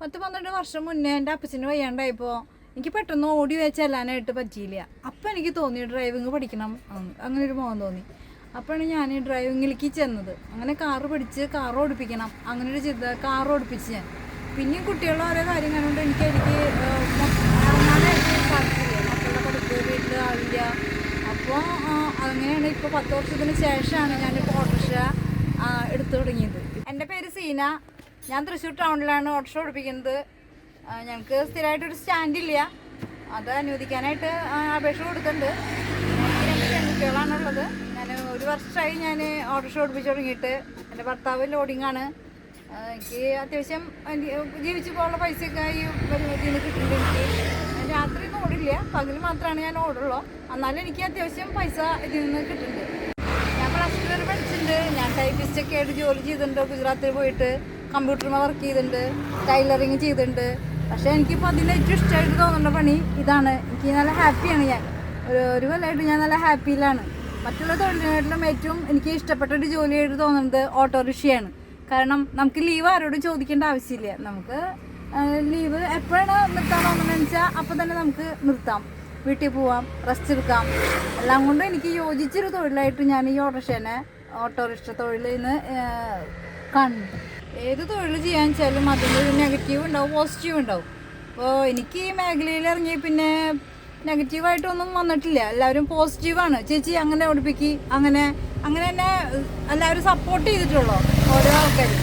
10-12 വർഷം മുന്നേ എൻ്റെ അപ്പച്ചന് വയ്യാണ്ടായപ്പോൾ എനിക്ക് പെട്ടെന്ന് ഓടി ചെല്ലാനായിട്ട് പറ്റിയില്ല. അപ്പം എനിക്ക് തോന്നി ഡ്രൈവിങ് പഠിക്കണം അങ്ങനെ ഒരു മോഹം തോന്നി. അപ്പോഴാണ് ഞാൻ ഡ്രൈവിങ്ങിലേക്ക് ചെന്നത്. അങ്ങനെ കാറ് പഠിച്ച് കാർ ഓടിപ്പിക്കണം അങ്ങനെ ഒരു ചിന്ത. കാർ ഓടിപ്പിച്ച് ഞാൻ പിന്നെയും കുട്ടികളുടെ ഓരോ കാര്യം കണ്ടുകൊണ്ട് എനിക്ക് ഇറങ്ങാനായിട്ട് സാധിക്കില്ല. മക്കളുടെ പഠിപ്പ് വീട്ടിൽ ആവില്ല. അപ്പോൾ അങ്ങനെയാണ് ഇപ്പോൾ 10 വർഷത്തിന് ശേഷമാണ് ഞാനിപ്പോൾ ഓട്ടോറിക്ഷ എടുത്തു തുടങ്ങിയത്. എൻ്റെ പേര് സീന. ഞാൻ തൃശ്ശൂർ ടൗണിലാണ് ഓട്ടോറിക്ഷ ഓടിപ്പിക്കുന്നത്. ഞങ്ങൾക്ക് സ്ഥിരമായിട്ടൊരു സ്റ്റാൻഡില്ല. അത് അനുവദിക്കാനായിട്ട് അപേക്ഷ കൊടുത്തിട്ടുണ്ട്. എനിക്ക് 2 പെൺകുട്ടികളാണുള്ളത്. ഞാൻ 1 വർഷമായി ഞാൻ ഓട്ടോറിക്ഷ ഓടിപ്പിച്ച് തുടങ്ങിയിട്ട്. എൻ്റെ ഭർത്താവ് ലോഡിങ്ങാണ്. എനിക്ക് അത്യാവശ്യം ജീവിച്ചു പോകാനുള്ള പൈസയൊക്കെ ഈ ഇതിൽ നിന്ന് കിട്ടുന്നുണ്ട്. എനിക്ക് രാത്രിയൊന്നും ഓടില്ല, പകൽ മാത്രമാണ് ഞാൻ ഓടുള്ളൂ. എന്നാലും എനിക്ക് അത്യാവശ്യം പൈസ ഇതിൽ നിന്ന് കിട്ടുന്നുണ്ട്. ഞാൻ +2 വരെ പഠിച്ചിട്ടുണ്ട്. ഞാൻ ടൈപ്പിസ്റ്റൊക്കെ ആയിട്ട് ജോലി ചെയ്തിട്ടുണ്ട്. ഗുജറാത്തിൽ പോയിട്ട് കമ്പ്യൂട്ടറിൽ വർക്ക് ചെയ്തിട്ടുണ്ട്, ടൈലറിങ് ചെയ്തിട്ടുണ്ട്. പക്ഷേ എനിക്കിപ്പോൾ അതിലേറ്റവും ഇഷ്ടമായിട്ട് തോന്നുന്ന പണി ഇതാണ്. എനിക്ക് നല്ല ഹാപ്പിയാണ്. ഞാൻ ഒരു കൊല്ലമായിട്ട് ഞാൻ നല്ല ഹാപ്പിയിലാണ്. മറ്റുള്ള തൊഴിലിനായിട്ടും ഏറ്റവും എനിക്ക് ഇഷ്ടപ്പെട്ടൊരു ജോലിയായിട്ട് തോന്നുന്നത് ഓട്ടോറിക്ഷയാണ്. കാരണം നമുക്ക് ലീവ് ആരോടും ചോദിക്കേണ്ട ആവശ്യമില്ല. നമുക്ക് ലീവ് എപ്പോഴാണ് നിർത്താൻ തോന്നുന്നതെന്ന് വെച്ചാൽ അപ്പോൾ തന്നെ നമുക്ക് നിർത്താം, വീട്ടിൽ പോവാം, റെസ്റ്റ് എടുക്കാം. എല്ലാം കൊണ്ടും എനിക്ക് യോജിച്ചൊരു തൊഴിലായിട്ട് ഞാൻ ഈ ഓട്ടോറിക്ഷ തൊഴിലിൽ നിന്ന് കാണുന്നു. ഏത് തൊഴിൽ ചെയ്യാൻ വെച്ചാലും അതിൻ്റെ നെഗറ്റീവ് ഉണ്ടാവും, പോസിറ്റീവ് ഉണ്ടാവും. അപ്പോൾ എനിക്ക് ഈ മേഖലയിൽ ഇറങ്ങി പിന്നെ നെഗറ്റീവായിട്ടൊന്നും വന്നിട്ടില്ല. എല്ലാവരും പോസിറ്റീവാണ്. ചേച്ചി അങ്ങനെ ഓടിപ്പിക്കി അങ്ങനെ തന്നെ എല്ലാവരും സപ്പോർട്ട് ചെയ്തിട്ടുള്ളൂ ഓരോ ആൾക്കാരും.